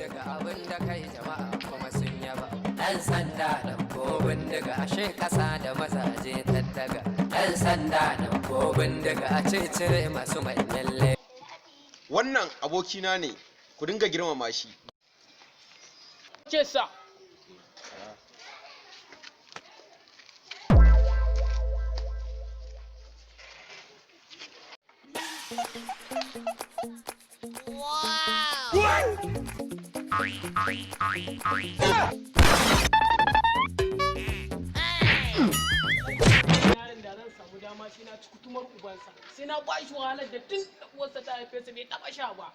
bindiga abin da kai jama'a kuma sun yaba. Ɗan sanda ɗauko bindiga ashe ƙasa da mazaje tattaga. Ɗan sanda ɗauko bindiga a cire masu manyan laifi. Wannan abokina ne, ku dinga girmama shi. Ce sa. Dama shi na ci kutumar ubansa sai na ba shi wahalar da tun da uwarsa ta haife sa bai taba sha ba.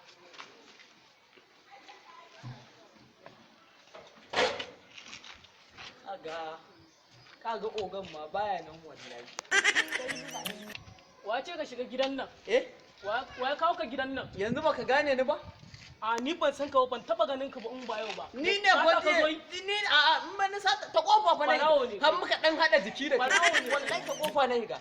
Kaga ogan ma baya nan wallahi. Wace ka shiga gidan nan? Wa kawo ka gidan nan? Yanzu baka gane ni ba? A ni ban san ka ba, ban taba ganin ka ba in ba yau ba. Ni ne gwaje ni a in ban sa ta kofa fa nayi. Har muka dan hada jiki da kai. Wallahi ta kofa nayi ga.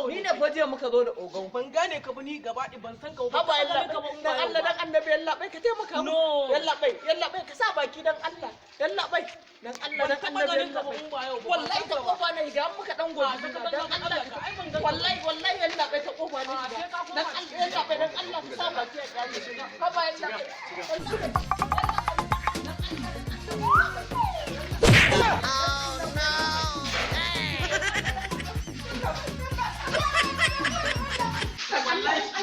Ni ne gwaje muka zo da ogan. Ban gane ka ba ni gaba ɗaya ban san ka ba. Haba yalla dan Allah dan annabi yalla bai ka taimaka mu. Yalla bai ka sa baki dan Allah. Yalla bai dan Allah dan annabi yalla bai. Wallahi ta kofa nayi ga muka dan gobe dan Allah. Wallahi yalla bai ta kofa nayi ga. Dan Allah yalla bai dan Allah ka sa baki ya gane shi. Haba yalla bai.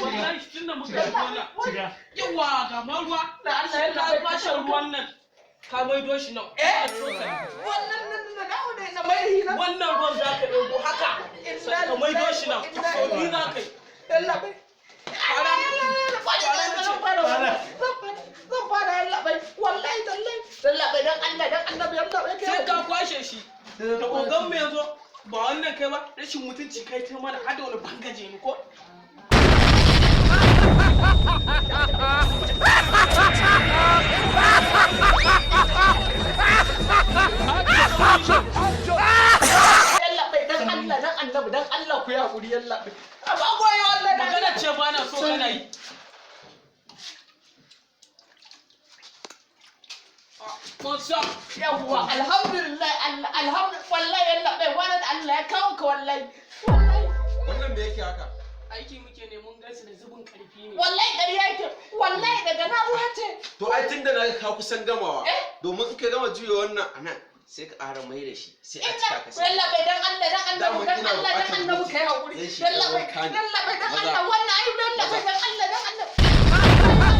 Wallahi tunda muka yi wannan yawa ga ruwa da Allah ya ka fashe ruwan nan ka maido shi nan wannan ruwan za ka ɗauko haka ka maido shi nan sau biyu za ka yi zan fara yallaɓai wallahi yallaɓai dan Allah dan annabi yallaɓai sai ka kwashe shi da ogan mu yazo ba wannan kai ba rashin mutunci kai ta mana hada wani bangaje ni ko yallaɓai dan Allah dan annabi dan Allah ku ya hakuri yallaɓai ba goyo Allah magana ce ba na so kana yi Musha yawwa alhamdulillah wallahi yallaɓai wannan Allah ya kawo ka wallahi Wannan me yake haka? aiki muke ne mun gansu da zubin karfi ne wallahi ƙarya yake wallahi daga na ruwa ce To ai tunda na ka kusan gamawa. Domin in ka gama juya wannan anan sai ka ƙara mai da shi sai a cika ka sai. yallaɓai dan Allah dan annabi dan Allah dan annabi kai hakuri yallaɓai dan Allah wannan ai yallaɓai dan Allah dan annabi